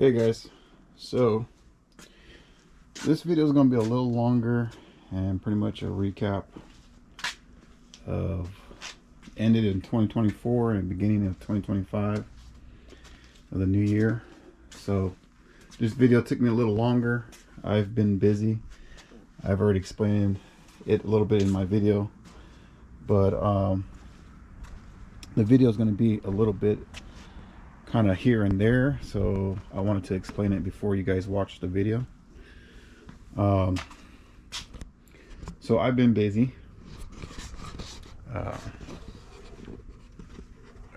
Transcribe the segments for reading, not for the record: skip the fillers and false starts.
Hey guys, so this video is going to be a little longer and pretty much a recap of ended in 2024 and beginning of 2025 of the new year. So this video took me a little longer. I've been busy. I've already explained it a little bit in my video, but the video is going to be a little bit kind of here and there, so I wanted to explain it before you guys watch the video. So I've been busy. There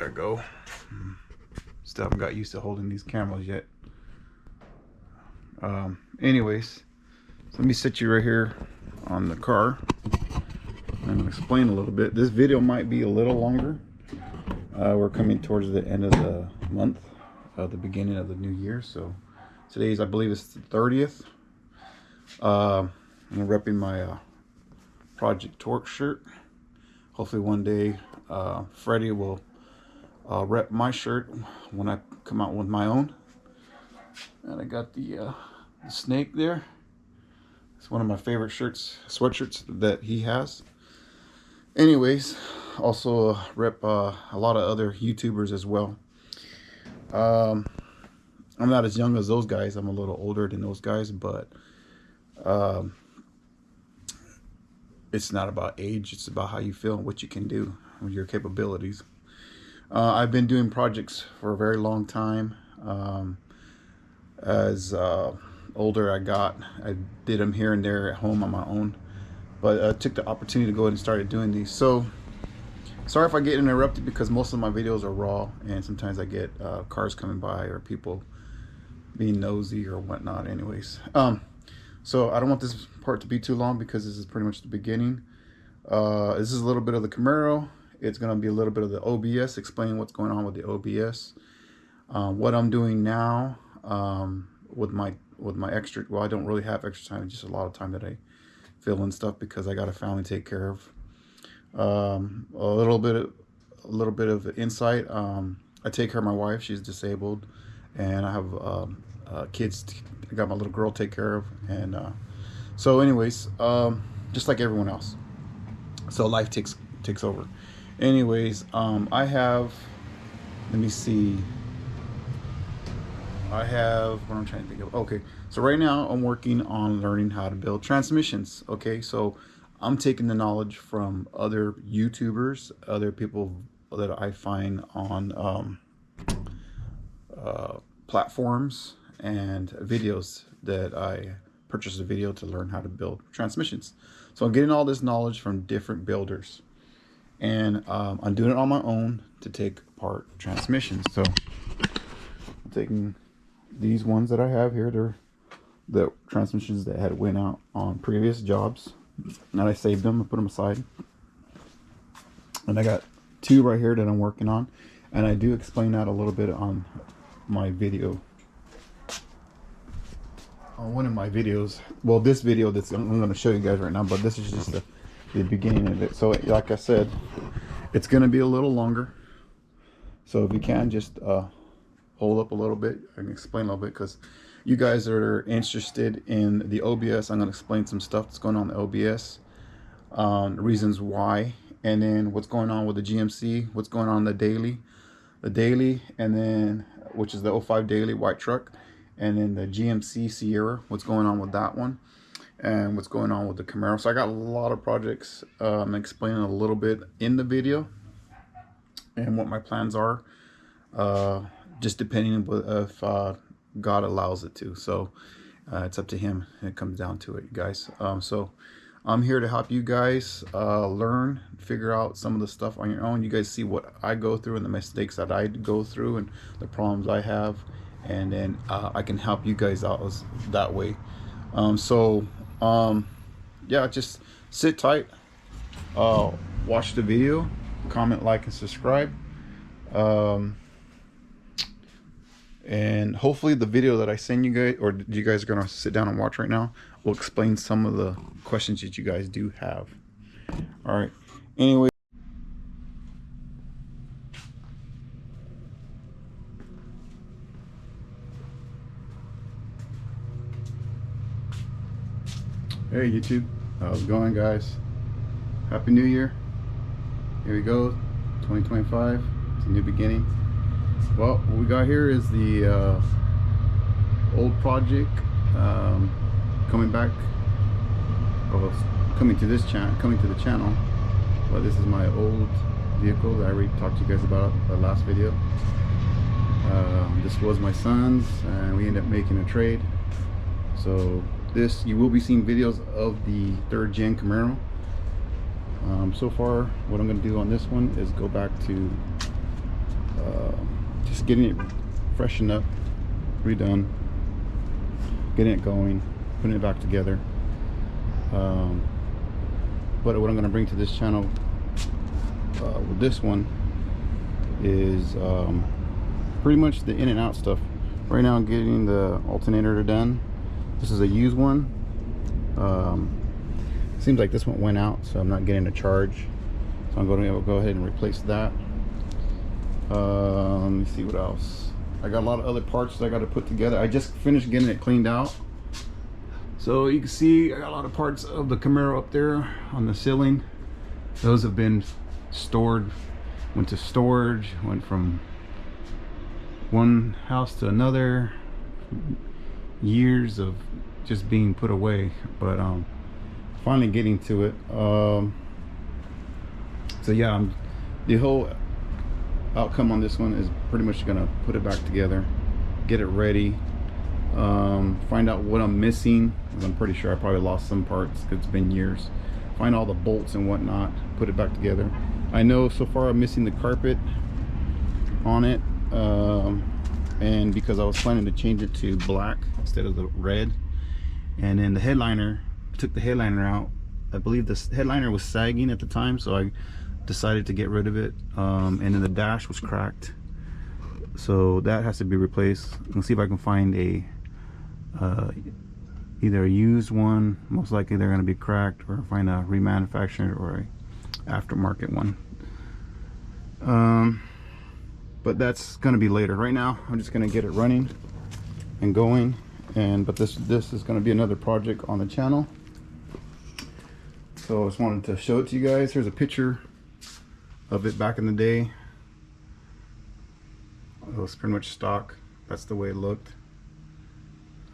we go. Still haven't got used to holding these cameras yet. Anyways, so let me sit you right here on the car and explain a little bit. This video might be a little longer. We're coming towards the end of the month, the beginning of the new year. So today's, I believe, it's the 30th. I'm repping my Project Torque shirt. Hopefully one day Freddie will rep my shirt when I come out with my own. And I got the snake there. It's one of my favorite sweatshirts that he has. Anyways, also rep a lot of other YouTubers as well. I'm not as young as those guys. I'm a little older than those guys, but it's not about age. It's about how you feel and what you can do with your capabilities. I've been doing projects for a very long time. As older I got, I did them here and there at home on my own, but I took the opportunity to go ahead and started doing these. So sorry if I get interrupted, because most of my videos are raw, and sometimes I get cars coming by or people being nosy or whatnot. Anyways, so I don't want this part to be too long, because this is pretty much the beginning. This is a little bit of the Camaro. It's going to be a little bit of the OBS, explaining what's going on with the OBS, what I'm doing now with my extra. Well, I don't really have extra time, just a lot of time that I fill in stuff because I got a family to take care of. A little bit of insight. I take care of my wife. She's disabled, and I have kids. I got my little girl to take care of, and so anyways, just like everyone else. So life takes over. Anyways, I have. Let me see. I have what I'm trying to think of. Okay, so right now I'm working on learning how to build transmissions. Okay, so I'm taking the knowledge from other YouTubers, other people that I find on platforms, and videos that I purchased a video to learn how to build transmissions. So I'm getting all this knowledge from different builders, and I'm doing it on my own to take apart transmissions. So I'm taking these ones that I have here. They're the transmissions that had went out on previous jobs, and I saved them and put them aside. And I got two right here that I'm working on, and I do explain that a little bit on my video, on one of my videos. Well, this video that's I'm going to show you guys right now, but this is just the beginning of it. So like I said, it's going to be a little longer, so if you can just hold up a little bit, I can explain a little bit, because you guys are interested in the OBS. I'm going to explain some stuff that's going on in the OBS, reasons why, and then what's going on with the GMC, what's going on in the daily, and then which is the 05 daily white truck, and then the GMC Sierra, what's going on with that one, and what's going on with the Camaro. So I got a lot of projects. I'm explaining a little bit in the video and what my plans are, just depending on if God allows it to. So it's up to him. It comes down to it, guys. So I'm here to help you guys learn, figure out some of the stuff on your own. You guys see what I go through and the mistakes that I go through and the problems I have, and then I can help you guys out that way. Yeah, just sit tight, watch the video, comment, like, and subscribe. And hopefully the video that I send you guys, or you guys are going to sit down and watch right now, will explain some of the questions that you guys do have. All right. Anyway. Hey YouTube, how's it going, guys? Happy New Year. Here we go, 2025. It's a new beginning. Well, what we got here is the old project coming back, coming to the channel. Well, this is my old vehicle that I already talked to you guys about the last video. This was my son's, and we ended up making a trade. So this, you will be seeing videos of the 3rd gen Camaro. So far, what I'm going to do on this one is go back to just getting it freshened up, redone, getting it going, putting it back together. But what I'm going to bring to this channel with this one is pretty much the in and out stuff. Right now I'm getting the alternator done. This is a used one. Seems like this one went out, so I'm not getting a charge. So I'm going to go ahead and replace that. Let me see what else. I got a lot of other parts that I got to put together. I just finished getting it cleaned out. So you can see I got a lot of parts of the Camaro up there on the ceiling. Those have been stored, went to storage, went from one house to another. Years of just being put away, but finally getting to it. So yeah, the whole outcome on this one is pretty much gonna put it back together, get it ready, find out what I'm missing, because I'm pretty sure I probably lost some parts because it's been years. Find all the bolts and whatnot, put it back together. I know so far I'm missing the carpet on it, and because I was planning to change it to black instead of the red. And then the headliner, took the headliner out. I believe this headliner was sagging at the time, so I decided to get rid of it. And then the dash was cracked, so that has to be replaced. Let's see if I can find a either a used one. Most likely they're going to be cracked, or find a remanufactured or a aftermarket one. But that's going to be later. Right now I'm just going to get it running and going, but this is going to be another project on the channel. So I just wanted to show it to you guys. Here's a picture of it back in the day. It was pretty much stock. That's the way it looked.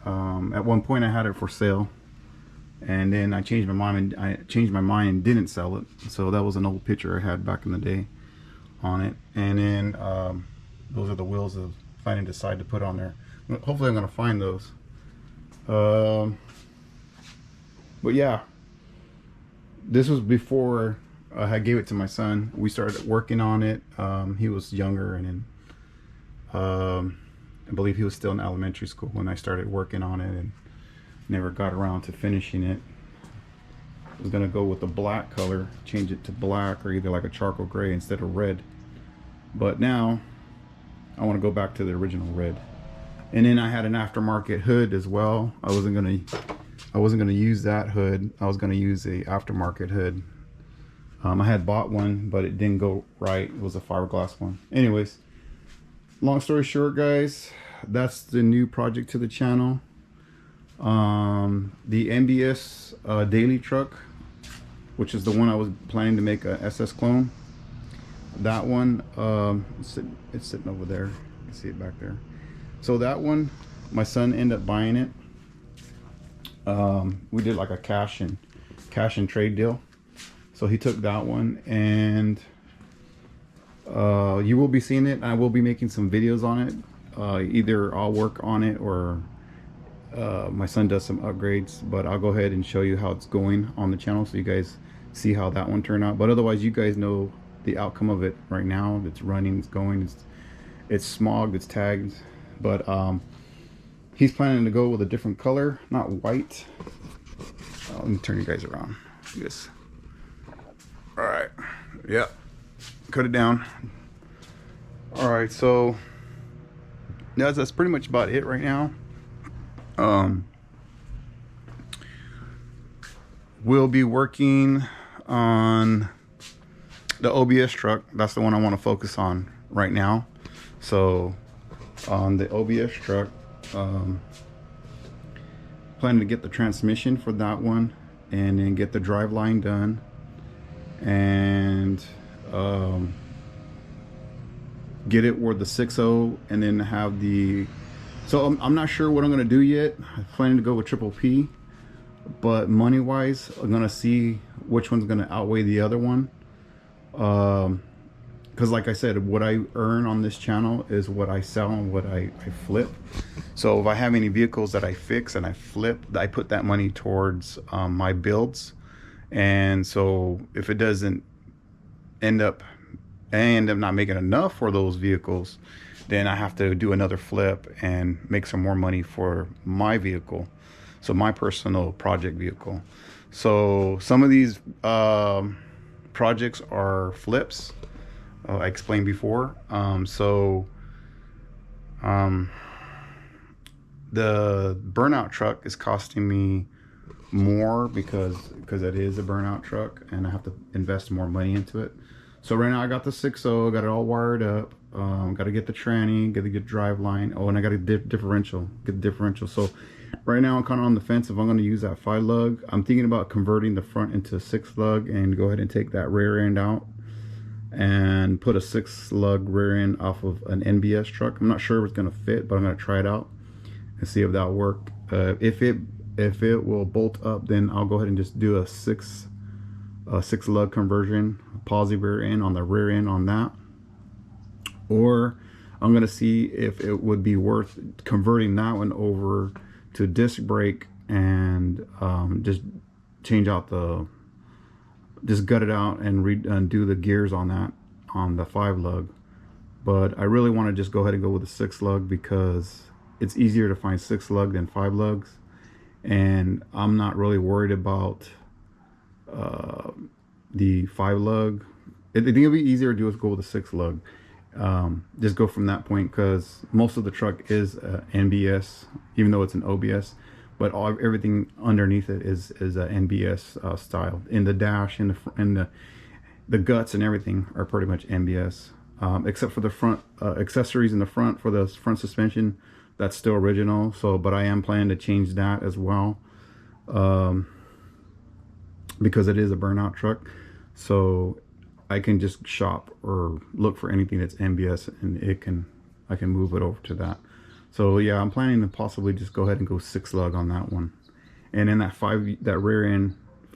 At one point I had it for sale, and then I changed my mind and didn't sell it. So that was an old picture I had back in the day on it. And then those are the wheels of planning to decide to put on there. Hopefully I'm going to find those. But yeah, this was before I gave it to my son. We started working on it. He was younger, and then I believe he was still in elementary school when I started working on it, and never got around to finishing it. I was gonna go with the black color, change it to black, or either like a charcoal gray instead of red. But now I want to go back to the original red. And then I had an aftermarket hood as well. I wasn't gonna use that hood. I was gonna use a aftermarket hood. I had bought one, but it didn't go right. It was a fiberglass one. Anyways, long story short, guys, that's the new project to the channel. The MBS daily truck, which is the one I was planning to make a SS clone. That one, it's sitting over there. You can see it back there. So that one, my son ended up buying it. We did like a cash and trade deal. So he took that one, and you will be seeing it. I will be making some videos on it. Either I'll work on it, or my son does some upgrades, but I'll go ahead and show you how it's going on the channel so you guys see how that one turned out. But otherwise, you guys know the outcome of it right now. It's running, it's going, it's smogged, it's tagged. But he's planning to go with a different color, not white. Let me turn you guys around. Yes. All right. Yep. Cut it down. All right. So that's pretty much about it right now. We'll be working on the OBS truck. That's the one I want to focus on right now. So on the OBS truck, planning to get the transmission for that one and then get the drive line done, and get it where the 6.0, and then have the, so I'm not sure what I'm going to do yet. I'm planning to go with triple P, but money wise I'm going to see which one's going to outweigh the other one, because like I said, what I earn on this channel is what I sell and what I flip. So if I have any vehicles that I fix and I flip, I put that money towards my builds. And so if it doesn't end up not making enough for those vehicles, then I have to do another flip and make some more money for my vehicle, so my personal project vehicle. So some of these projects are flips, I explained before. The burnout truck is costing me more because it is a burnout truck and I have to invest more money into it. So right now I got the 6.0, got it all wired up. Got to get the tranny, got to get drive line. Oh, and I got a differential, get the differential. So right now I'm kind of on the fence if I'm going to use that 5 lug. I'm thinking about converting the front into 6 lug and go ahead and take that rear end out and put a 6 lug rear end off of an NBS truck. I'm not sure if it's going to fit, but I'm going to try it out and see if that'll work. If it will bolt up, then I'll go ahead and just do a 6 lug conversion, posi rear end on the rear end on that. Or I'm gonna see if it would be worth converting that one over to disc brake and just change out just gut it out and undo the gears on that, on the 5 lug. But I really want to just go ahead and go with the 6 lug because it's easier to find 6 lug than 5 lugs, and I'm not really worried about the 5 lug. I think it'll be easier to go with the 6 lug. Just go from that point, because most of the truck is NBS, even though it's an OBS, but everything underneath it is a NBS style. In the dash and the guts and everything are pretty much NBS, except for the front accessories in the front for the front suspension. That's still original. So, but I am planning to change that as well, because it is a burnout truck. So I can just shop or look for anything that's NBS and I can move it over to that. So yeah, I'm planning to possibly just go ahead and go 6 lug on that one. And then that rear end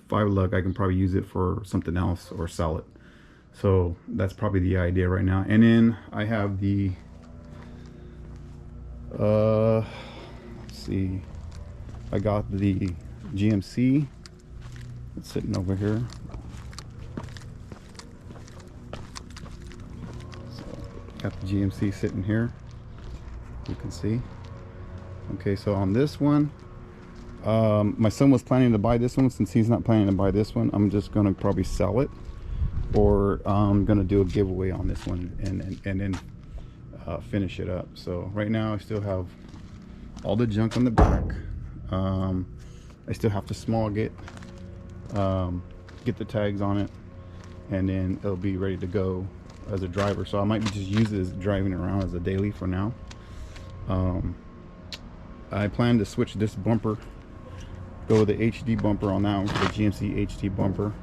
5 lug, I can probably use it for something else or sell it. So that's probably the idea right now. And then I have the let's see, I got the GMC. It's sitting over here. Got the GMC sitting here, you can see. Okay, so on this one, my son was planning to buy this one. Since he's not planning to buy this one, I'm just gonna probably sell it, or I'm gonna do a giveaway on this one and then finish it up. So right now I still have all the junk on the back. I still have to smog it, get the tags on it, and then it'll be ready to go as a driver. So I might just use it as driving around as a daily for now. I plan to switch this bumper, go with the HD bumper on that one, for the GMC HD bumper.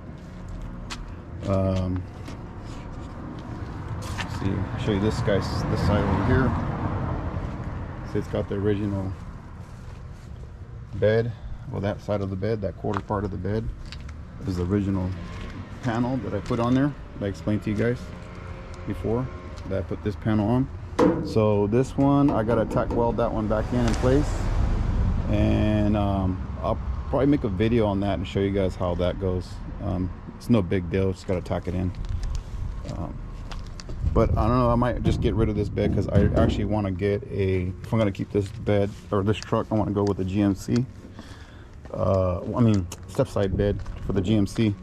See, I'll show you this side over here. So it's got the original bed. Well, that side of the bed, that quarter part of the bed, is the original panel that I put on there, that I explained to you guys before, that I put this panel on. So this one, I gotta tack weld that one back in place, and I'll probably make a video on that and show you guys how that goes. It's no big deal, just gotta tack it in. But I don't know, I might just get rid of this bed, because I actually want to get if I'm gonna keep this bed or this truck, I want to go with the GMC. I mean step side bed for the GMC.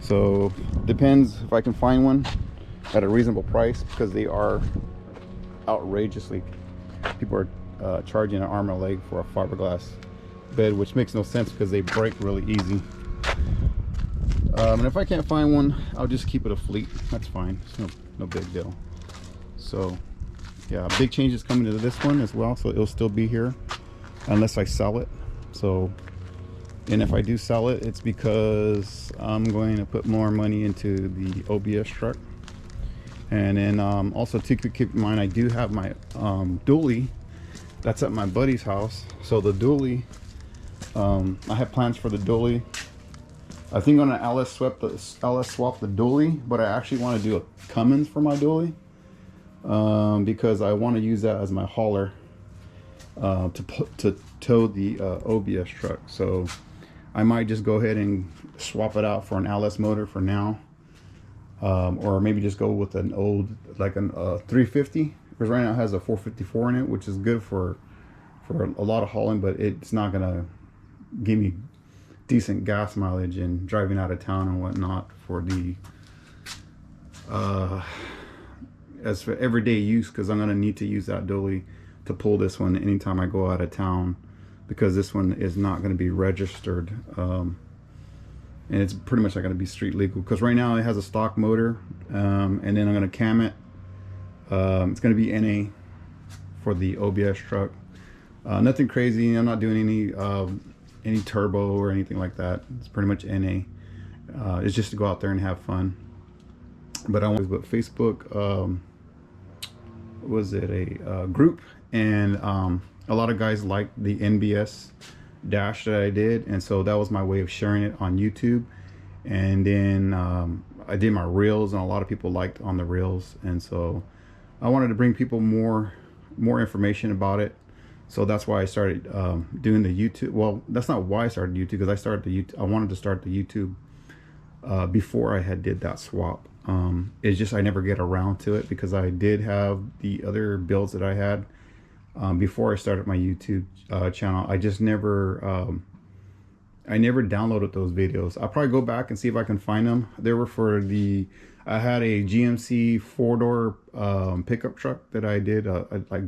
So depends if I can find one at a reasonable price, because they are outrageously, people are charging an arm and a leg for a fiberglass bed, which makes no sense because they break really easy. And if I can't find one, I'll just keep it a fleet. That's fine, it's no big deal. So yeah, big changes coming to this one as well, so it'll still be here unless I sell it. So And if I do sell it, it's because I'm going to put more money into the OBS truck. And then also to keep in mind, I do have my dually that's at my buddy's house. So the dually, I have plans for the dually. I think I'm gonna LS swap the dually, but I actually want to do a Cummins for my dually, because I want to use that as my hauler to tow the OBS truck. So I might just go ahead and swap it out for an LS motor for now, or maybe just go with an old, like an 350, because right now it has a 454 in it, which is good for a lot of hauling, but it's not gonna give me decent gas mileage and driving out of town and whatnot for the as for everyday use, because I'm gonna need to use that dually to pull this one anytime I go out of town, because this one is not going to be registered, and it's pretty much not going to be street legal, because right now it has a stock motor, and then I'm going to cam it. It's going to be NA for the OBS truck. Nothing crazy. I'm not doing any turbo or anything like that. It's pretty much NA. It's just to go out there and have fun. But I want to Facebook, was it a group, and a lot of guys liked the NBS dash that I did, and so that was my way of sharing it on YouTube. And then I did my reels, and a lot of people liked on the reels, and so I wanted to bring people more information about it. So that's why I started doing the YouTube. Well, that's not why I started YouTube, because I wanted to start the YouTube before I had did that swap. It's just I never get around to it, because I did have the other builds that I had before I started my YouTube channel. I just never I never downloaded those videos. I'll probably go back and see if I can find them. They were for I had a GMC 4-door pickup truck that I did. I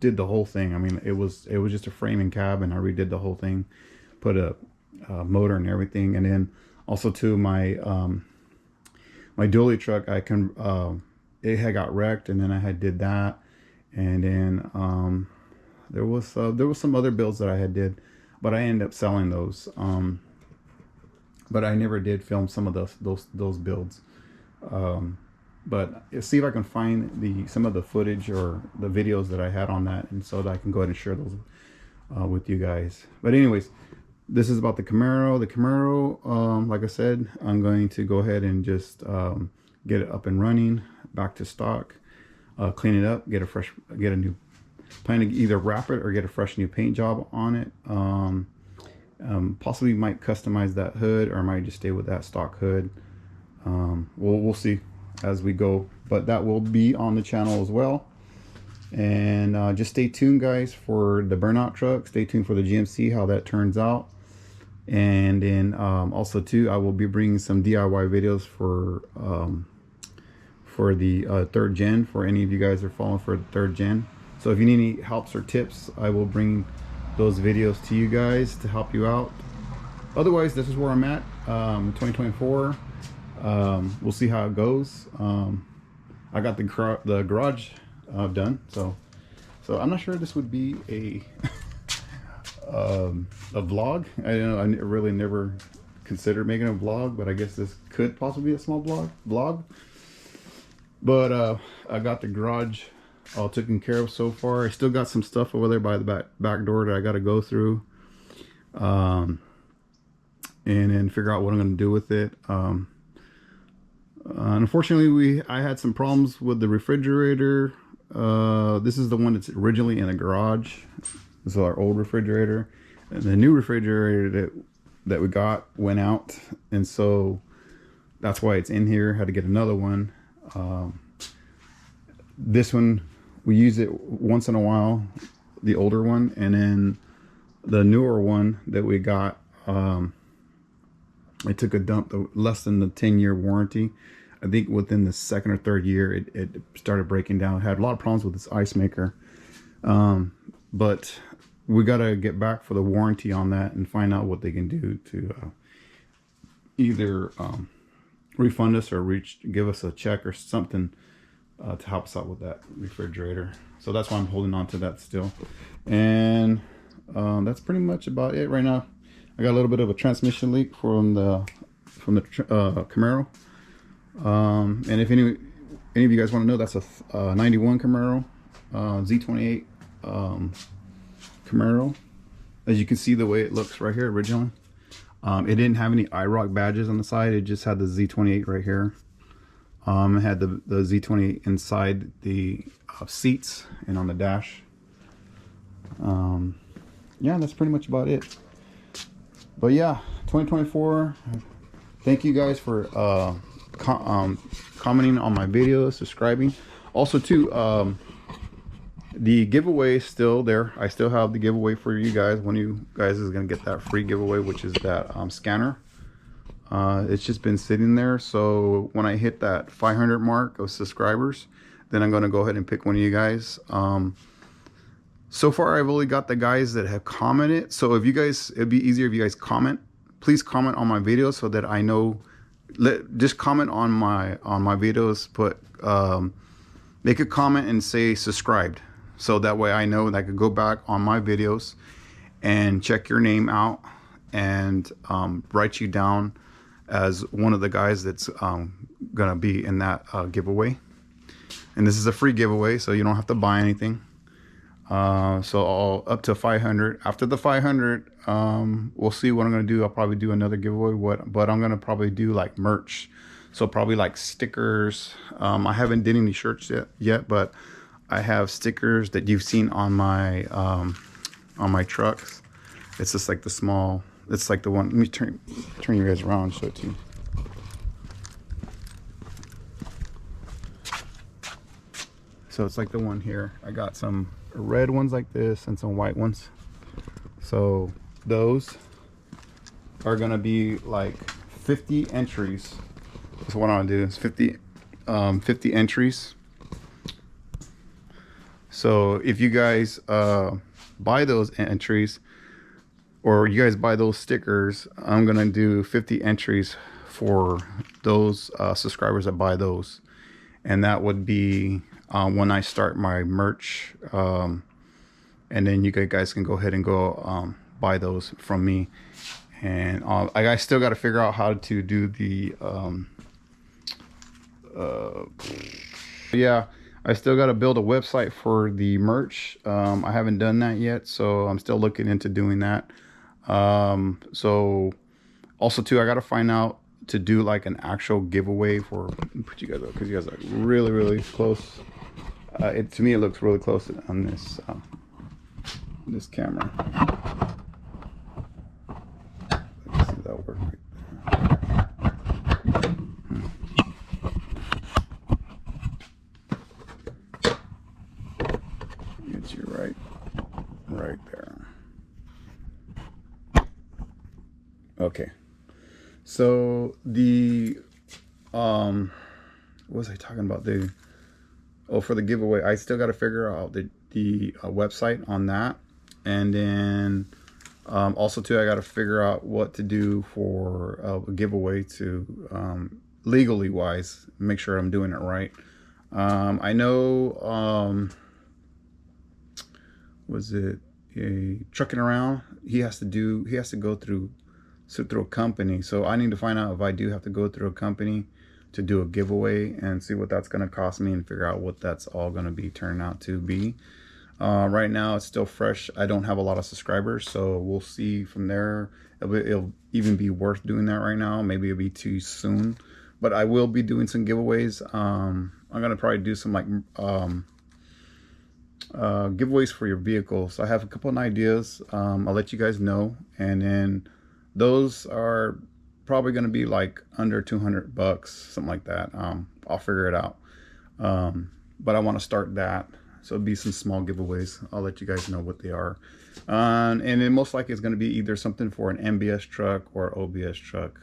did the whole thing. I mean, it was just a frame and cab, and I redid the whole thing, put a motor and everything. And then also to my my dually truck, it had got wrecked, and then I did that. And then there was some other builds that I had did, but I ended up selling those. But I never did film some of those builds. But see if I can find some of the footage or the videos that I had on that, and so that I can go ahead and share those with you guys. But anyways, this is about the Camaro. The Camaro, like I said, I'm going to go ahead and just get it up and running, back to stock, clean it up, get a new, plan to either wrap it or get a fresh new paint job on it. Possibly might customize that hood, or I might just stay with that stock hood. We'll see as we go, but that will be on the channel as well. And just stay tuned, guys, for the burnout truck. Stay tuned for the GMC, how that turns out. And then also too, I will be bringing some DIY videos for the third gen, for any of you guys that are following for the third gen. So if you need any helps or tips, I will bring those videos to you guys to help you out. Otherwise, this is where I'm at, 2024. We'll see how it goes. I got the garage done, so I'm not sure this would be a vlog. I don't know, I really never considered making a vlog, but I guess this could possibly be a small vlog. But I got the garage all taken care of so far. I still got some stuff over there by the back door that I got to go through, and then figure out what I'm going to do with it. Unfortunately, I had some problems with the refrigerator. This is the one that's originally in the garage. This is our old refrigerator, and the new refrigerator that we got went out, and so that's why it's in here. Had to get another one. This one, we use it once in a while, the older one, and then the newer one that we got, I took a dump, less than the 10-year warranty. I think within the second or third year, it started breaking down. Had a lot of problems with this ice maker, but we got to get back for the warranty on that and find out what they can do to either refund us or give us a check or something to help us out with that refrigerator. So that's why I'm holding on to that still. And that's pretty much about it right now. I got a little bit of a transmission leak from the Camaro. And if any of you guys want to know, that's a 91 Camaro, Z28 Camaro. As you can see the way it looks right here originally. It didn't have any IROC badges on the side. It just had the Z28 right here. It had the Z28 inside the seats and on the dash. Yeah, that's pretty much about it. But yeah, 2024. Thank you guys for commenting on my videos, subscribing. Also too, the giveaway is still there. I still have the giveaway for you guys. One of you guys is going to get that free giveaway, which is that scanner. It's just been sitting there. So when I hit that 500 mark of subscribers, then I'm going to go ahead and pick one of you guys. So far, I've only got the guys that have commented. So if you guys, it'd be easier if you guys comment. Please comment on my videos so that I know. Just comment on my videos. Put make a comment and say subscribed. So that way I know that I could go back on my videos and check your name out and write you down as one of the guys that's gonna be in that giveaway. And this is a free giveaway, so you don't have to buy anything. So up to 500. After the 500, we'll see what I'm gonna do. I'll probably do another giveaway. But I'm gonna probably do like merch. So probably like stickers. I haven't did any shirts yet, but I have stickers that you've seen on my trucks. It's just like the small. It's like the one. Let me turn you guys around and show it to you. So it's like the one here. I got some red ones like this and some white ones. So those are gonna be like 50 entries. That's what I'm gonna do. It's 50 entries. So if you guys buy those entries, or you guys buy those stickers, I'm gonna do 50 entries for those subscribers that buy those, and that would be when I start my merch, and then you guys can go ahead and go buy those from me. And I still got to figure out how to do the yeah, I still got to build a website for the merch. I haven't done that yet, so I'm still looking into doing that. So also too, I got to find out to do like an actual giveaway for, put you guys up because you guys are really close. To me, it looks really close on this this camera. Let's see if that works. Get you right there. Okay. So the what was I talking about? For the giveaway, I still got to figure out the website on that, and then also too, I got to figure out what to do for a giveaway to legally wise, make sure I'm doing it right. I know was it a trucking around? He has to go through a company, so I need to find out if I do have to go through a company to do a giveaway and see what that's going to cost me and figure out what that's all going to be turning out to be. Right now it's still fresh. I don't have a lot of subscribers, so we'll see from there. It'll even be worth doing that right now. Maybe it'll be too soon, but I will be doing some giveaways. I'm going to probably do some like giveaways for your vehicle. So I have a couple of ideas. I'll let you guys know, and then those are probably going to be like under 200 bucks, something like that. I'll figure it out. But I want to start that, so it'll be some small giveaways. I'll let you guys know what they are. And then most likely it's going to be either something for an MBS truck or OBS truck.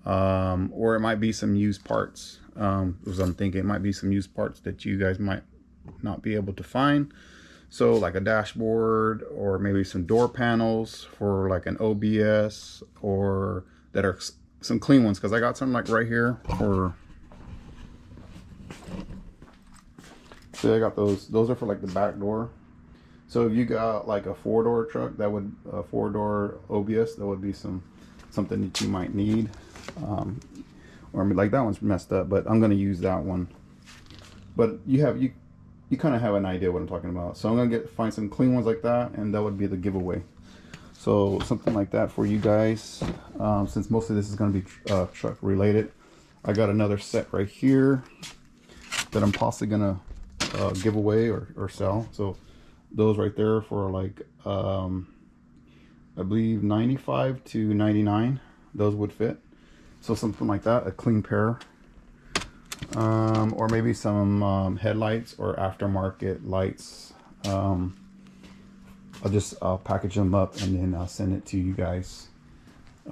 Or it might be some used parts. As I'm thinking, it might be some used parts that you guys might not be able to find. So like a dashboard, or maybe some door panels for like an OBS, or that are some clean ones, because I got some like right here for, so I got those are for like the back door. So if you got like a 4-door truck, that would a 4-door OBS, that would be something that you might need. Or I mean, like that one's messed up, but I'm gonna use that one. But you kind of have an idea what I'm talking about. So I'm gonna find some clean ones like that, and that would be the giveaway. So something like that for you guys. Since most of this is gonna be truck related, I got another set right here that I'm possibly gonna give away or sell. So those right there for like I believe 95 to 99, those would fit. So something like that, a clean pair. Or maybe some headlights or aftermarket lights. I'll package them up and then I'll send it to you guys.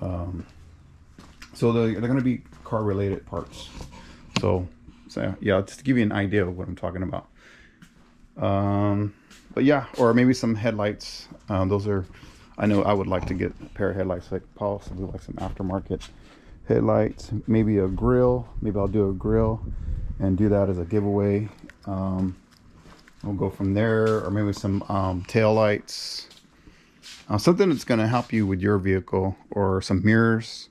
So they're going to be car related parts. So yeah, just to give you an idea of what I'm talking about. But yeah, or maybe some headlights. Those are, I know I would like to get a pair of headlights, like possibly like some aftermarket headlights, maybe a grill. Maybe I'll do a grill and do that as a giveaway. We'll go from there. Or maybe some tail lights, something that's going to help you with your vehicle, or some mirrors.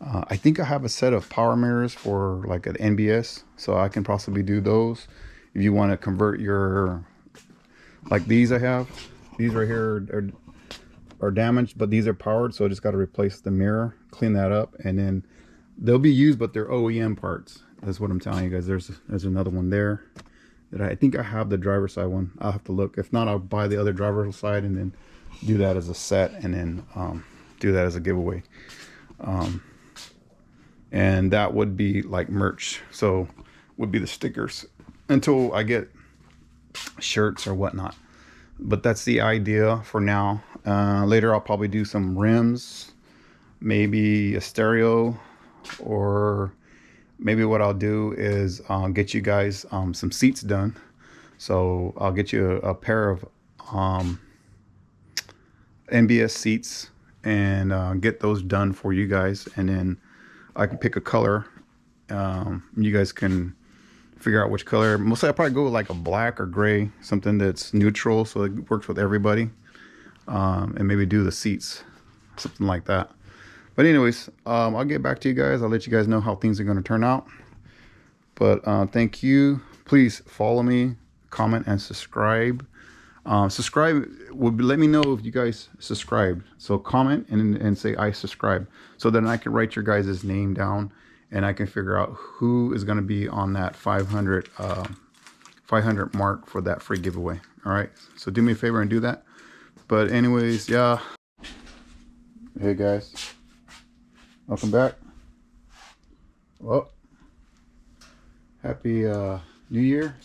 I think I have a set of power mirrors for like an NBS, so I can possibly do those. If you want to convert your, like these I have, these right here are damaged, but these are powered, so I just got to replace the mirror, clean that up, and then they'll be used, but they're OEM parts. That's what I'm telling you guys. There's another one there that I think I have, the driver's side one. I'll have to look. If not, I'll buy the other driver's side and then do that as a set, and then do that as a giveaway. And that would be like merch, so would be the stickers until I get shirts or whatnot. But that's the idea for now. Later I'll probably do some rims, maybe a stereo, or maybe what I'll do is get you guys some seats done. So I'll get you a pair of NBS seats and get those done for you guys, and then I can pick a color. You guys can figure out which color. Mostly I'll probably go with like a black or gray, something that's neutral so it works with everybody. And maybe do the seats, something like that. But anyways, I'll get back to you guys. I'll let you guys know how things are going to turn out. But thank you. Please follow me, comment, and subscribe. Subscribe would let me know if you guys subscribe. So comment and say I subscribe, so then I can write your guys' name down and I can figure out who is going to be on that 500 mark for that free giveaway. All right, so do me a favor and do that. But anyways, yeah, hey guys, welcome back. Well, happy New Year.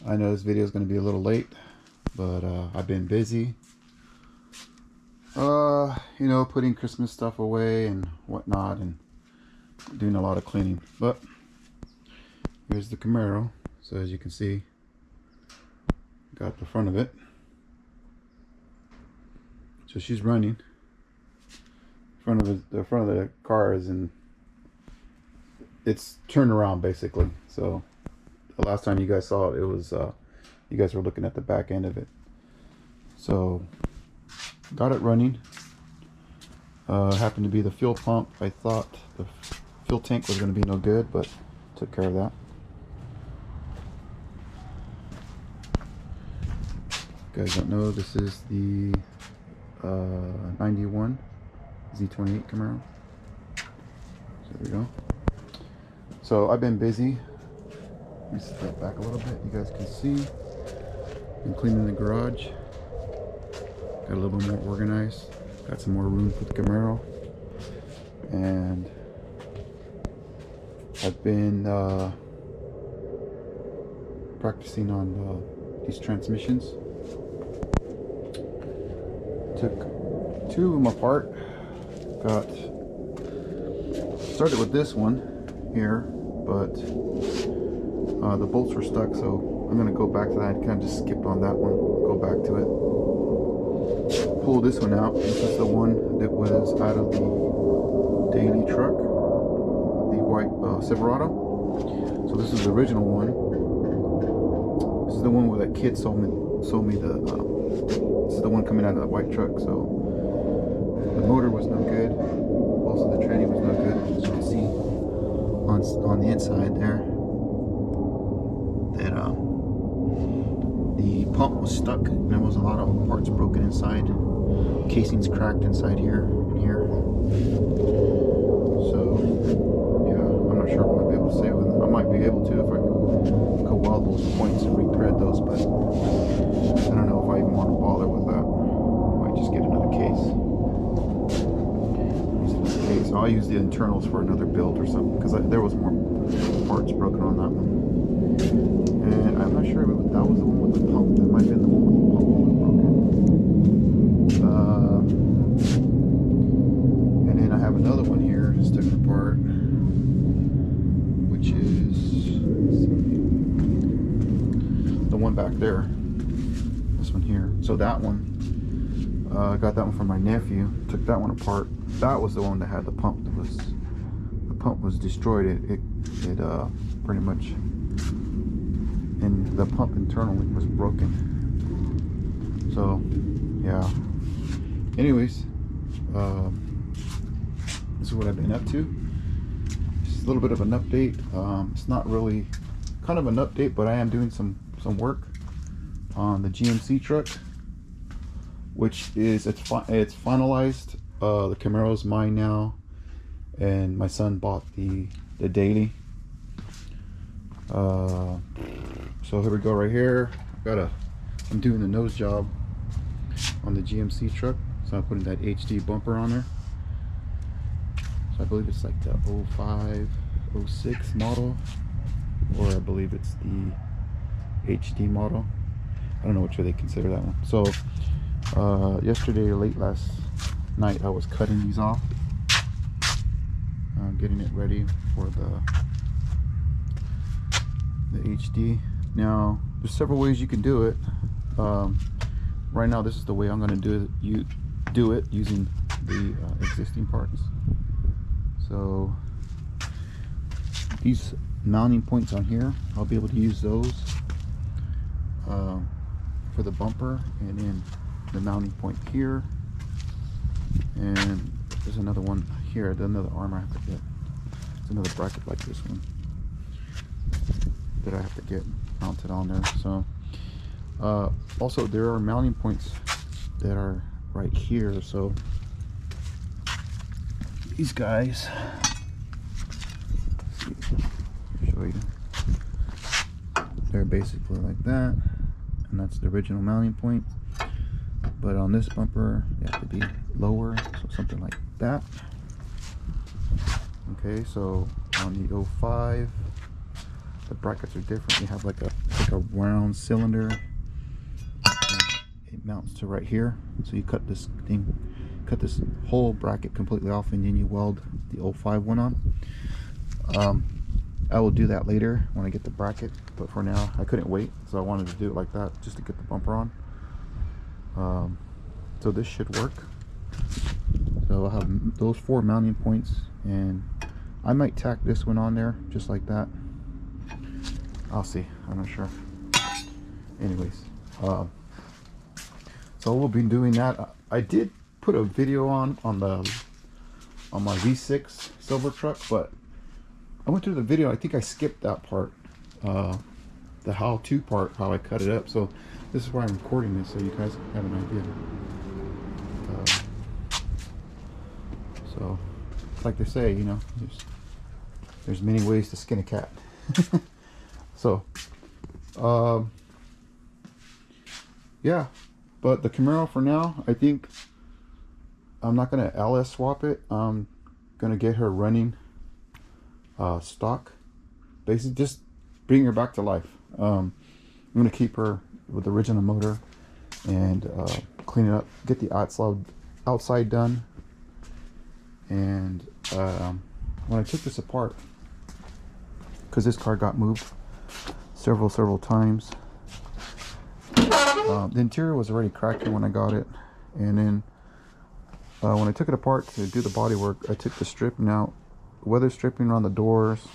I know this video is going to be a little late, but I've been busy, you know, putting Christmas stuff away and whatnot, and doing a lot of cleaning. But here's the Camaro. So as you can see, got the front of it. So she's running. The front of the car is in, it's turned around basically. So the last time you guys saw it, it was you guys were looking at the back end of it. So got it running. Happened to be the fuel pump. I thought the fuel tank was going to be no good, but took care of that. You guys don't know, this is the 91 Z28 Camaro. So there we go. So I've been busy. Let me step back a little bit. You guys can see. Been cleaning the garage. Got a little bit more organized. Got some more room for the Camaro. And I've been practicing on these transmissions. Took two of them apart. Started with this one here, but the bolts were stuck, so I'm gonna go back to that. I kind of just skipped on that one. Go back to it. Pull this one out. This is the one that was out of the daily truck, the white Silverado. So this is the original one. This is the one where that kid sold me sold me the this is the one coming out of that white truck. So the motor was no good. Also the tranny was no good. As you can see on the inside there, that the pump was stuck and there was a lot of parts broken inside. Casing's cracked inside here and here. So yeah, I'm not sure if I might be able to say with it. I might be able to if I go weld those points and rethread those, but I don't know if I even want to bother with that. I might just get another case. So I'll use the internals for another build or something, because there was more parts broken on that one. And I'm not sure if that was the one with the pump. That might have been the one with the pump that was broken. And then I have another one here just taken apart, which is the one back there. This one here. So that one, I got that one from my nephew. Took that one apart. That was the one that had the pump. The pump was destroyed. It pretty much, and the pump internally was broken. So yeah. Anyways, this is what I've been up to. Just a little bit of an update. It's not really kind of an update, but I am doing some work on the GMC truck, which is it's finalized. The Camaro's mine now, and my son bought the daily. So here we go right here. I'm doing the nose job on the GMC truck, so I'm putting that HD bumper on there. So I believe it's like the 05, 06 model, or I believe it's the HD model. I don't know which way they consider that one. So yesterday or late last night I was cutting these off, getting it ready for the HD. Now there's several ways you can do it. Right now this is the way I'm going to do it using the existing parts. So these mounting points on here, I'll be able to use those for the bumper, and then the mounting point here, and there's another one here, another arm I have to get. It's another bracket like this one that I have to get mounted on there. So also there are mounting points that are right here. So these guys, show you, they're basically like that, and that's the original mounting point. But on this bumper you have to be lower, so something like that. Okay, so on the 05 the brackets are different. You have like a round cylinder. It mounts to right here, so you cut this whole bracket completely off, and then you weld the 05 one on. I will do that later when I get the bracket, but for now I couldn't wait, so I wanted to do it like that just to get the bumper on. So this should work. So I'll have those 4 mounting points, and I might tack this one on there just like that. I'll see, I'm not sure. Anyways, so we'll be doing that. I did put a video on my V6 silver truck, but I went through the video. I think I skipped that part, the how-to part, how I cut it up. So this is why I'm recording this, so you guys have an idea. So like they say, you know, there's many ways to skin a cat. So yeah, but the Camaro for now, I think I'm not gonna LS swap it. I'm gonna get her running stock, basically just bring her back to life. I'm gonna keep her with the original motor and clean it up, get the outside done. And when I took this apart, because this car got moved several times, the interior was already cracking when I got it. And then when I took it apart to do the body work, I took the stripping out, weather stripping around the doors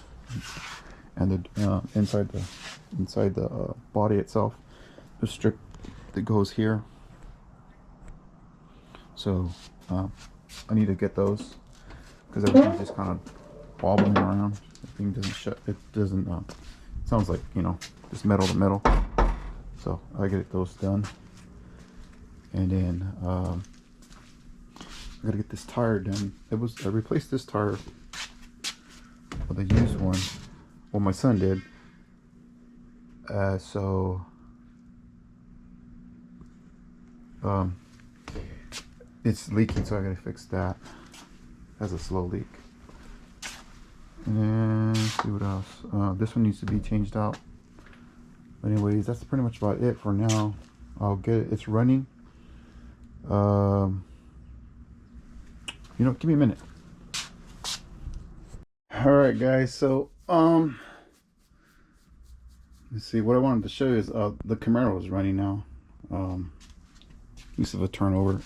and the inside the body itself was stripped that goes here. So I need to get those because everything's just kind of wobbling around. The thing doesn't shut. It doesn't. Sounds like, you know, just metal to metal. So I get those done, and then I gotta get this tire done. I replaced this tire with a used one. Well, my son did. So it's leaking, so I gotta fix that. It has a slow leak. And let's see what else. This one needs to be changed out. But anyways, that's pretty much about it for now. I'll get it. It's running. You know, give me a minute. All right, guys. So let's see. What I wanted to show you is the Camaro is running now. Use of a turnover. I'm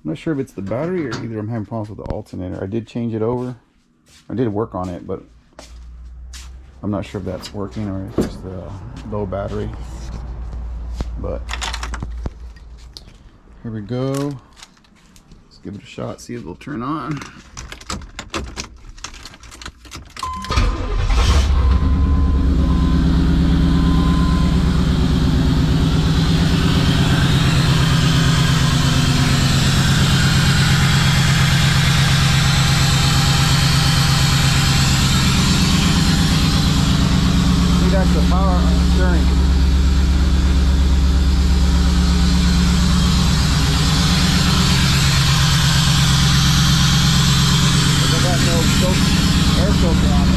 not sure if it's the battery or either I'm having problems with the alternator. I did change it over. I did work on it, but I'm not sure if that's working or it's just the low battery. But here we go. Let's give it a shot, see if it'll turn on. That's the power on the steering. I got no air filter on it.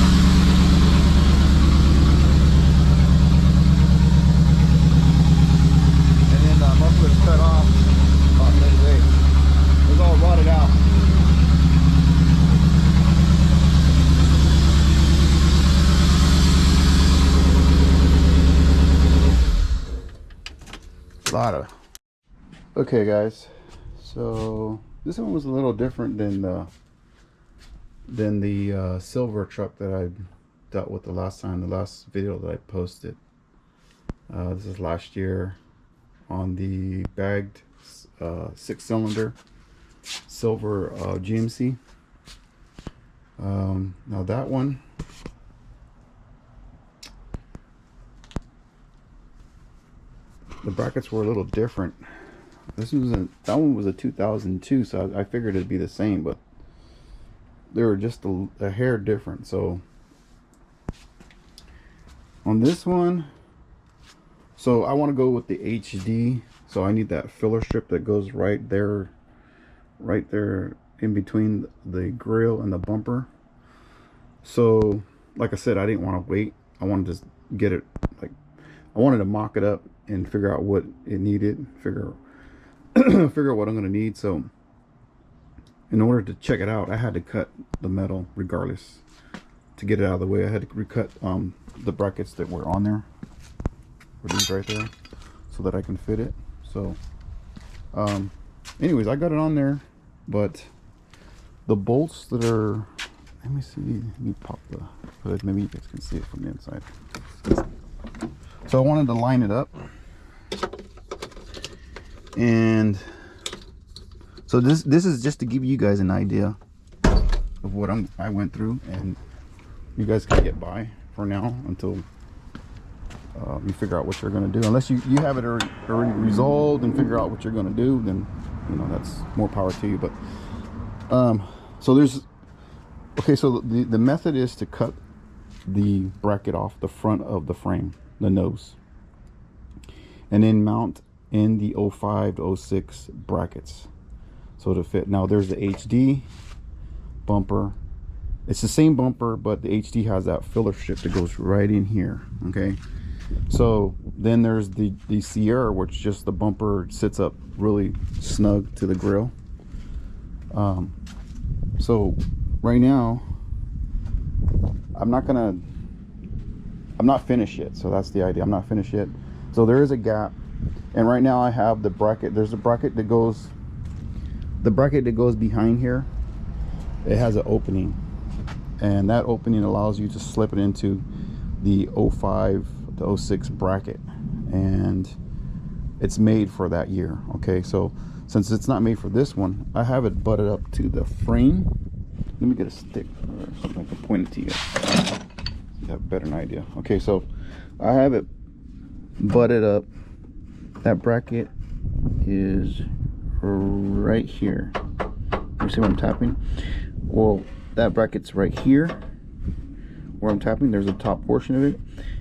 And then most of it's cut off about midway. It was all rotted out. Okay, guys, so this one was a little different than the silver truck that I dealt with the last video that I posted. This is last year on the bagged 6-cylinder silver GMC. Now that one, the brackets were a little different. That one was a 2002, so I figured it'd be the same, but they were just a hair different. So on this one, so I want to go with the HD. So I need that filler strip that goes right there in between the grill and the bumper. So like I said, I didn't want to wait. I wanted to just get it, like, I wanted to mock it up and figure out what it needed, figure out what I'm going to need. So in order to check it out, I had to cut the metal regardless to get it out of the way. I had to recut the brackets that were on there, or these right there, so that I can fit it. So anyways, I got it on there, but the bolts that are, let me see, let me pop the hood, maybe you guys can see it from the inside. So I wanted to line it up, and so this is just to give you guys an idea of what I went through, and you guys can get by for now until you figure out what you're going to do. Unless you have it already resolved and figure out what you're going to do, then you know, that's more power to you. But so there's, okay, so the method is to cut the bracket off the front of the frame, the nose, and then mount in the 05 to 06 brackets so to fit. Now there's the HD bumper. It's the same bumper, but the HD has that filler strip that goes right in here. Okay, so then there's the Sierra, which just the bumper sits up really snug to the grill. So right now I'm not finished yet, so that's the idea. I'm not finished yet, so there is a gap, and right now I have the bracket. There's a bracket that goes, behind here. It has an opening, and that opening allows you to slip it into the 05 to 06 bracket, and it's made for that year. Okay, so since it's not made for this one, I have it butted up to the frame. Let me get a stick or something I can point it to you. You have a better idea. Okay, so I have it butted up. That bracket is right here. You see what I'm tapping? Well, that bracket's right here where I'm tapping. There's the top portion of it,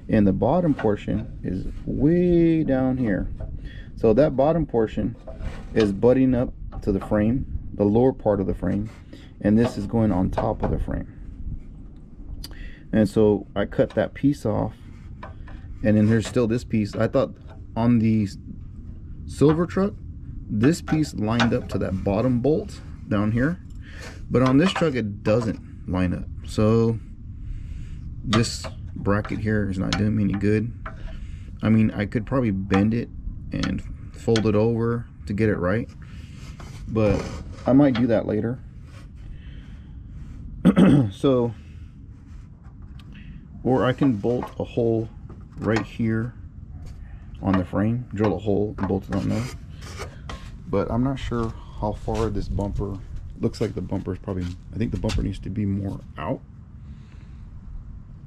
and the bottom portion is way down here. So that bottom portion is butting up to the frame, the lower part of the frame, and this is going on top of the frame. And so I cut that piece off, and then there's still this piece. I thought on the silver truck, this piece lined up to that bottom bolt down here, but on this truck it doesn't line up. So this bracket here is not doing me any good. I mean, I could probably bend it and fold it over to get it right, but I might do that later. So, or I can bolt a hole right here on the frame, drill a hole and bolt it on there. But I'm not sure how far this bumper, looks like the bumper is probably, I think the bumper needs to be more out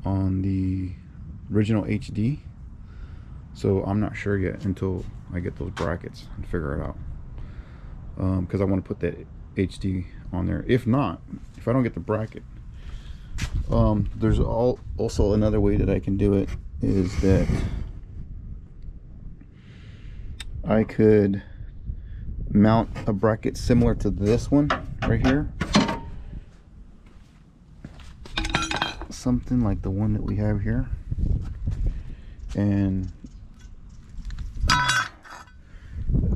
on the original HD. So I'm not sure yet until I get those brackets and figure it out, because I want to put that HD on there. If not, if I don't get the bracket, there's also another way that I can do it, is that I could mount a bracket similar to this one right here, something like the one that we have here, and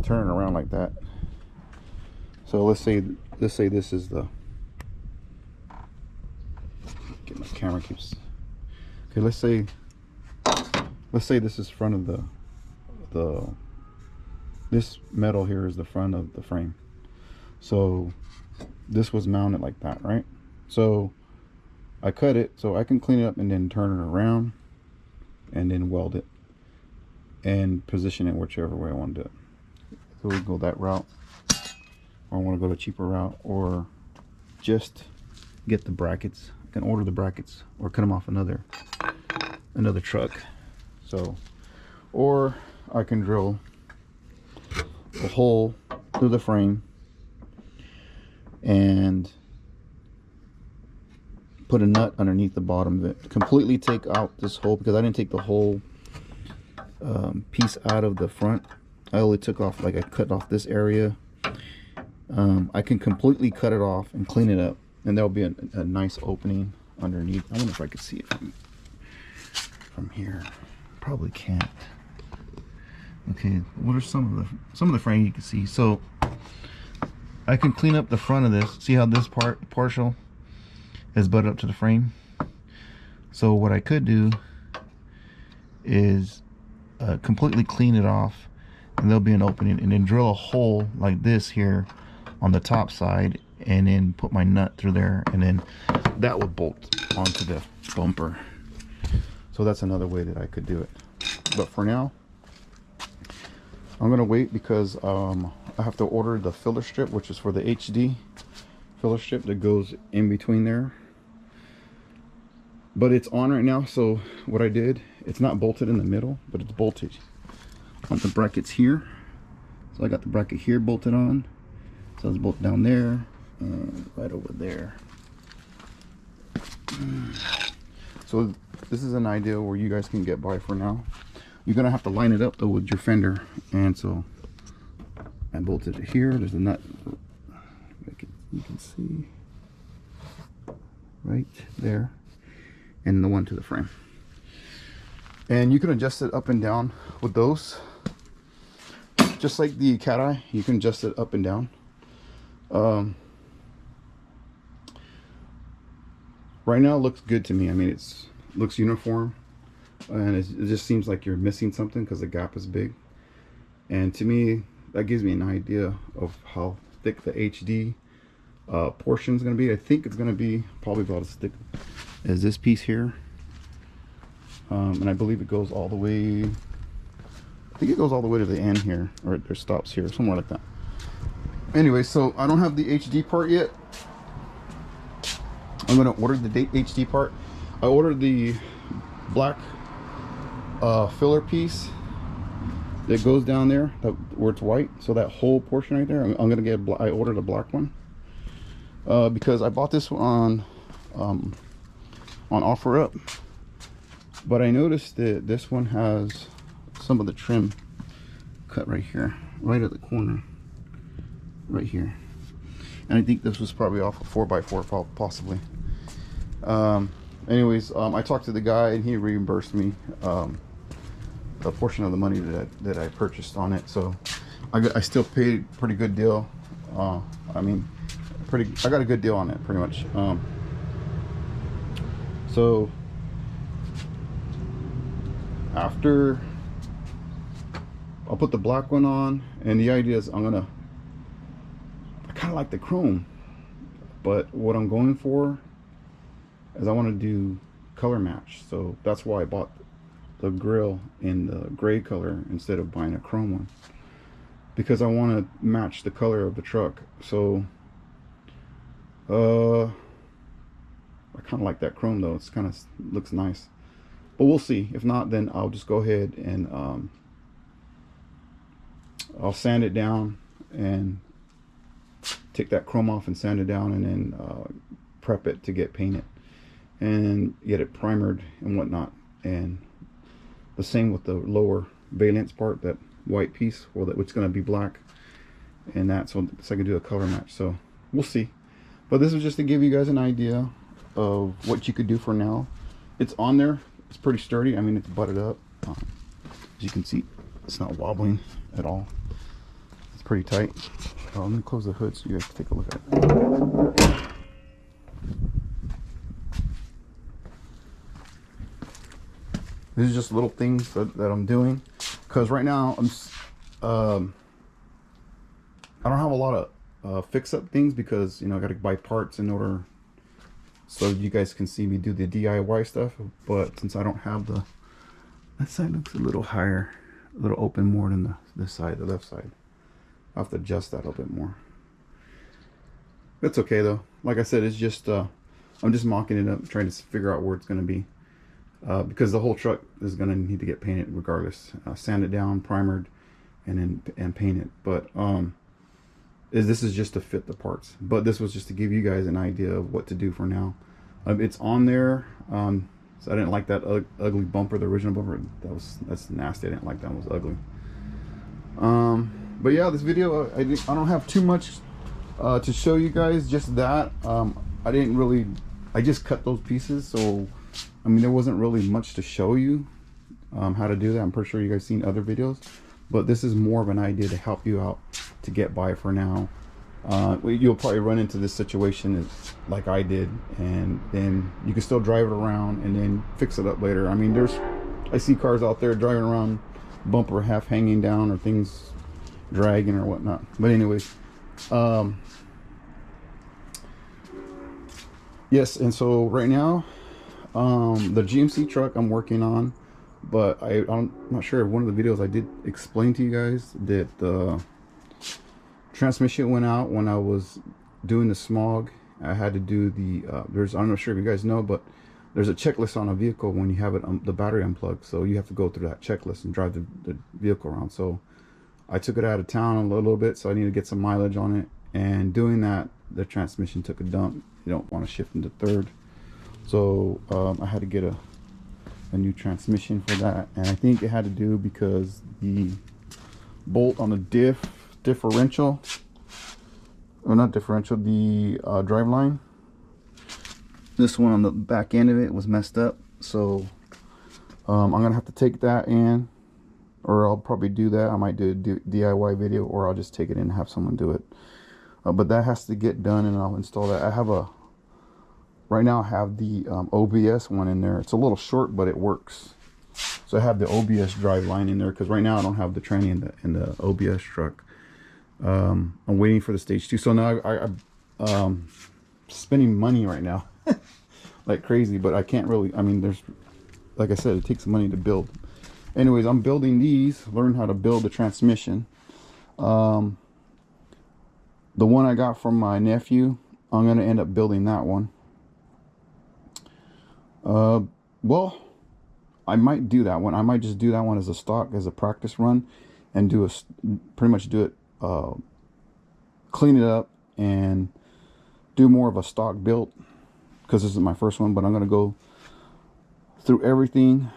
turn it around like that. So let's say this is the, get my camera keeps, okay, let's say this is front of the this metal here is the front of the frame. So this was mounted like that, right? So I cut it so I can clean it up and then turn it around and then weld it and position it whichever way I want to do it. So we go that route, or I want to go the cheaper route, or just get the brackets. I can order the brackets or cut them off another truck. So, or I can drill a hole through the frame and put a nut underneath the bottom of it. Completely take out this hole, because I didn't take the whole piece out of the front. I only took off, like I cut off this area. I can completely cut it off and clean it up, and there'll be a nice opening underneath. I wonder if I could see it from here. Probably can't. Okay, what are some of the frame you can see? So I can clean up the front of this. See how this partial is butted up to the frame? So what I could do is completely clean it off, and there'll be an opening, and then drill a hole like this here on the top side, and then put my nut through there, and then that would bolt onto the bumper. So that's another way that I could do it. But for now, I'm gonna wait, because I have to order the filler strip, which is for the HD filler strip that goes in between there. But it's on right now, so what I did, it's not bolted in the middle, but it's bolted on the brackets here. So I got the bracket here bolted on, so it's bolted down there and right over there. So this is an idea where you guys can get by for now. You're gonna have to line it up though with your fender, and so I bolted it here. There's a nut, you can see right there, and the one to the frame. And you can adjust it up and down with those, just like the cat eye. You can adjust it up and down. Right now it looks good to me. I mean, it looks uniform, and it just seems like you're missing something because the gap is big. And to me, that gives me an idea of how thick the HD portion is going to be. I think it's going to be probably about as thick as this piece here. And I believe it goes all the way think it goes all the way to the end here, or it stops here, somewhere like that. Anyway, so I don't have the HD part yet. I'm gonna order the HD part. I ordered the black filler piece that goes down there where it's white, so that whole portion right there, I'm gonna get I ordered a black one because I bought this one on OfferUp, but I noticed that this one has some of the trim cut right here, right at the corner right here, and I think this was probably off a 4x4 possibly. Anyways, I talked to the guy and he reimbursed me a portion of the money that I purchased on it, so I still paid a pretty good deal. I mean, I got a good deal on it pretty much. So after I'll put the black one on, and the idea is I kind of like the chrome, but what I'm going for is I want to do color match, so that's why I bought the grill in the gray color instead of buying a chrome one, because I want to match the color of the truck. So I kind of like that chrome though. It's kind of looks nice, but we'll see. If not, then I'll just go ahead and I'll sand it down and take that chrome off and sand it down, and then prep it to get painted and get it primered and whatnot. And the same with the lower valence part, that white piece, or that which is going to be black, and that's so I can do a color match. So we'll see, but this is just to give you guys an idea of what you could do for now. It's on there, it's pretty sturdy. I mean, it's butted up. As you can see, it's not wobbling at all. It's pretty tight. Let me close the hood so you guys can take a look at it. These are just little things that I'm doing, because right now I don't have a lot of fix-up things, because, you know, I got to buy parts in order so you guys can see me do the DIY stuff. But since I don't have that side looks a little higher, a little open more than this side, the left side. I'll have to adjust that a little bit more. That's okay though. Like I said, it's just I'm just mocking it up, trying to figure out where it's going to be, because the whole truck is going to need to get painted regardless. Sand it down, primered, and paint it. But this is just to fit the parts. But this was just to give you guys an idea of what to do for now. It's on there. So I didn't like that ugly bumper, the original bumper. That's nasty. I didn't like that. It was ugly. But yeah, this video, I don't have too much to show you guys. Just that I just cut those pieces, so I mean, there wasn't really much to show you how to do that. I'm pretty sure you guys seen other videos, but this is more of an idea to help you out to get by for now. You'll probably run into this situation like I did, and then you can still drive it around and then fix it up later. I mean, I see cars out there driving around, bumper half hanging down, or things dragging or whatnot. But anyways, yes, and so right now, the GMC truck I'm working on, but I'm not sure if one of the videos I did explain to you guys that the transmission went out when I was doing the smog. I had to do I'm not sure if you guys know, but there's a checklist on a vehicle when you have it the battery unplugged, so you have to go through that checklist and drive the vehicle around. So I took it out of town a little bit, so I need to get some mileage on it, and doing that, the transmission took a dump. You don't want to shift into third, so I had to get a new transmission for that. And I think it had to do because the bolt on the differential, or not differential, the drive line, this one on the back end of it was messed up. So I'm gonna have to take that in, or I'll probably do that. I might do a DIY video, or I'll just take it in and have someone do it. But that has to get done, and I'll install that. Right now I have the OBS one in there. It's a little short, but it works. So I have the OBS drive line in there, because right now I don't have the tranny in the OBS truck. I'm waiting for the stage 2. So now I'm spending money right now like crazy, but I can't really, I mean, like I said, it takes money to build anyways, I'm building these, learn how to build the transmission. The one I got from my nephew, I'm going to end up building that one. Well, I might do that one. I might just do that one as a stock, as a practice run, and do pretty much do it, clean it up and do more of a stock build, because this is my first one. But I'm going to go through everything,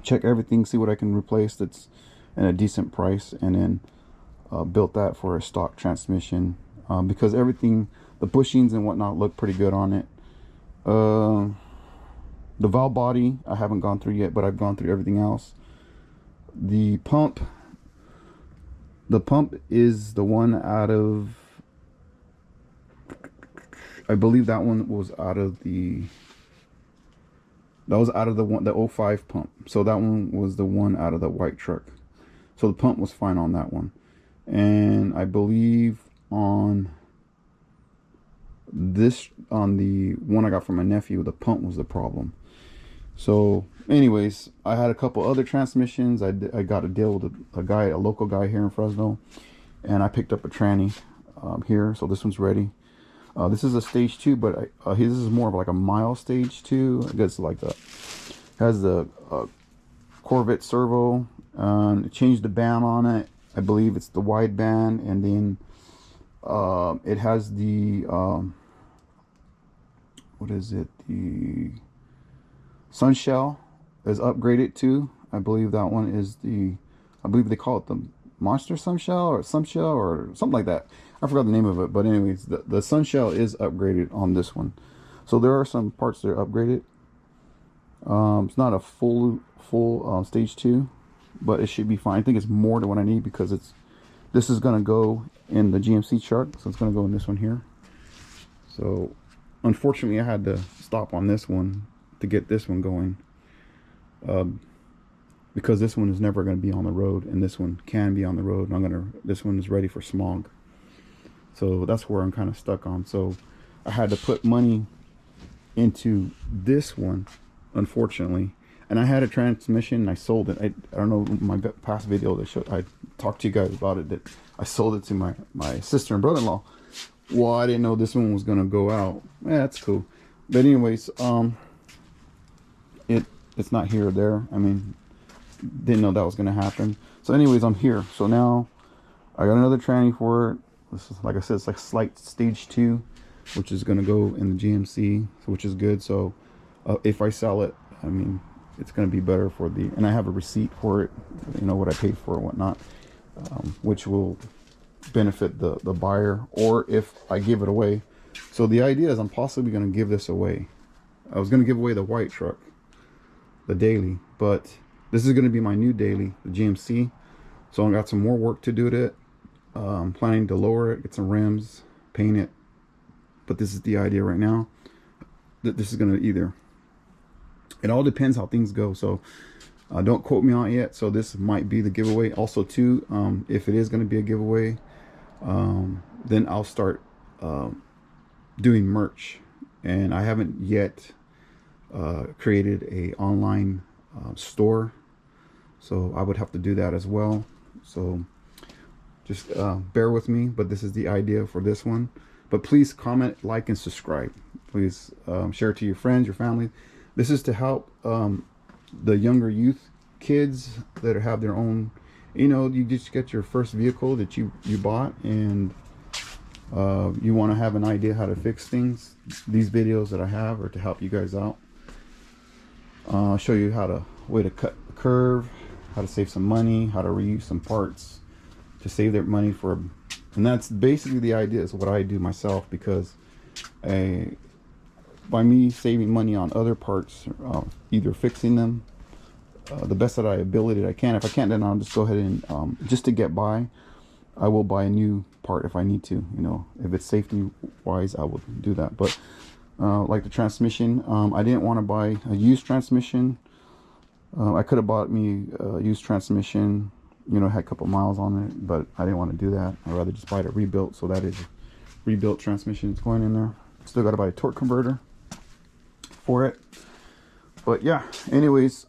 check everything, see what I can replace that's at a decent price, and then built that for a stock transmission, because everything, the bushings and whatnot, look pretty good on it. The valve body I haven't gone through yet, but I've gone through everything else. The pump is the one out of, I believe that one was out of the, the 05 pump. So that one was the one out of the white truck. So the pump was fine on that one. And I believe on this, on the one I got from my nephew, the pump was the problem. So anyways, I had a couple other transmissions. I got a deal with a local guy here in Fresno, and I picked up a tranny here. So this one's ready. This is a stage 2, but this is more of like a mild stage 2. I guess like has the Corvette servo. It changed the band on it. I believe it's the wide band, and then it has the what is it? The sun shell is upgraded too. I believe that one is the, I believe they call it the monster sun shell or something like that. I forgot the name of it, but anyways, the sun shell is upgraded on this one. So there are some parts that are upgraded. It's not a full stage 2, but it should be fine. I think it's more than what I need, because this is going to go in the GMC truck, so it's going to go in this one here. So unfortunately I had to stop on this one to get this one going, because this one is never going to be on the road, and this one can be on the road, and this one is ready for smog. So that's where I'm kind of stuck on. So I had to put money into this one, unfortunately. And I had a transmission and I sold it. I don't know, my past video that I talked to you guys about it, that I sold it to my sister and brother-in-law. Well, I didn't know this one was going to go out. Yeah, that's cool. But anyways, it's not here or there. I mean, didn't know that was going to happen. So anyways, I'm here. So now I got another tranny for it. This is, like I said, it's like slight stage 2, which is going to go in the GMC, which is good. So if I sell it, I mean, it's going to be better for the, and I have a receipt for it, you know, what I paid for it and whatnot, which will benefit the buyer, or if I give it away. So the idea is I'm possibly going to give this away. I was going to give away the white truck, the daily, but this is going to be my new daily, the GMC. So I got some more work to do to it. I'm planning to lower it, get some rims, paint it, but this is the idea right now, that this is going to either, it all depends how things go. So don't quote me on it yet. So this might be the giveaway. Also too, if it is going to be a giveaway, then I'll start doing merch, and I haven't yet created a online store, so I would have to do that as well. So just bear with me, but this is the idea for this one. But please comment, like, and subscribe. Please share it to your friends, your family. This is to help the younger youth, kids that have their own, you know, you just get your first vehicle that you bought, and you want to have an idea how to fix things. These videos that I have are to help you guys out. I'll show you way to cut the curve, how to save some money, how to reuse some parts to save their money for, and that's basically the idea, is what I do myself, because by me saving money on other parts, either fixing them the best that I can. If I can't, then I'll just go ahead and just to get by, I will buy a new part if I need to. You know, if it's safety wise, I will do that. But like the transmission, I didn't want to buy a used transmission. I could have bought me a used transmission, you know, had a couple miles on it, but I didn't want to do that. I'd rather just buy it rebuilt. So that is rebuilt transmission is going in there. Still got to buy a torque converter for it. But yeah, anyways,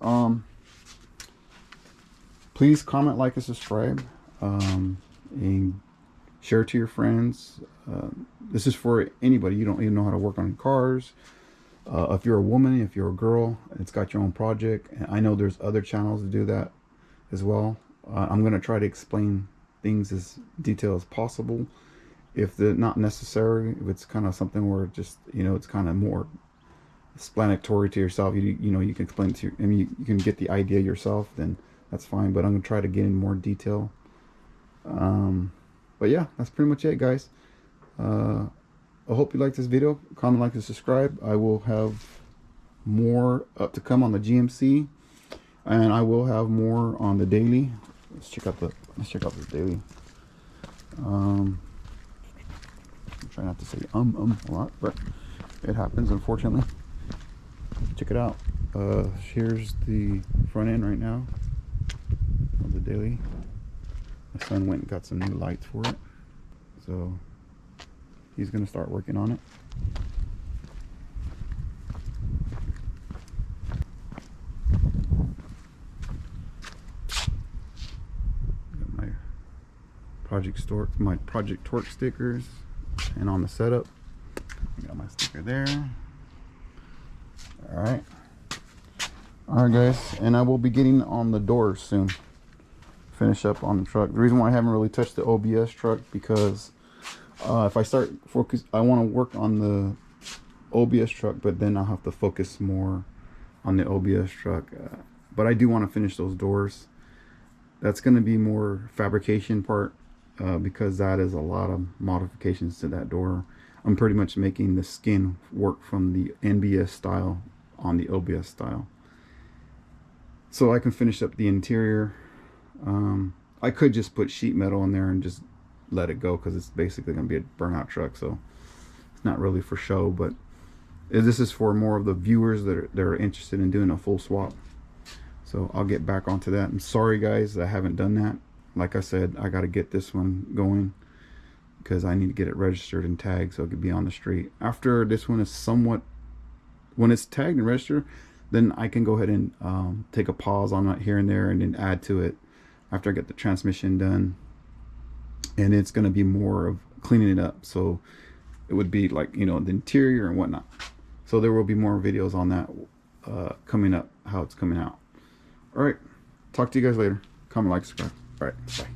please comment, like, and subscribe, and share to your friends. This is for anybody. You don't even know how to work on cars. If you're a woman, if you're a girl, it's got your own project. And I know there's other channels to do that as well. I'm going to try to explain things as detailed as possible. If they're not necessary, if it's kind of something where just, you know, it's kind of more explanatory to yourself, you know, you can explain it to your, I mean, you can get the idea yourself, then that's fine. But I'm going to try to get in more detail. But yeah, that's pretty much it, guys. I hope you like this video. Comment, like, and subscribe. I will have more up to come on the GMC, and I will have more on the daily. Let's check out this daily. Try not to say a lot, but it happens, unfortunately. Check it out. Here's the front end right now of the daily. My son went and got some new lights for it, so he's gonna start working on it. Got my Project Torque stickers, and on the setup, I got my sticker there. All right, guys, and I will be getting on the doors soon. Finish up on the truck. The reason why I haven't really touched the OBS truck, because if I start focus, I want to work on the OBS truck, but then I'll have to focus more on the OBS truck. But I do want to finish those doors. That's going to be more fabrication part, because that is a lot of modifications to that door. I'm pretty much making the skin work from the NBS style on the OBS style, so I can finish up the interior. I could just put sheet metal in there and just let it go, because it's basically going to be a burnout truck, so it's not really for show. But this is for more of the viewers that are interested in doing a full swap. So I'll get back onto that. I'm sorry, guys, I haven't done that. Like I said, I got to get this one going, because I need to get it registered and tagged so it could be on the street. After this one is somewhat, when it's tagged and registered, then I can go ahead and take a pause on it here and there, and then add to it after I get the transmission done. And it's going to be more of cleaning it up, so it would be like, you know, the interior and whatnot. So there will be more videos on that coming up, how it's coming out. All right, talk to you guys later. Comment, like, subscribe. All right, bye.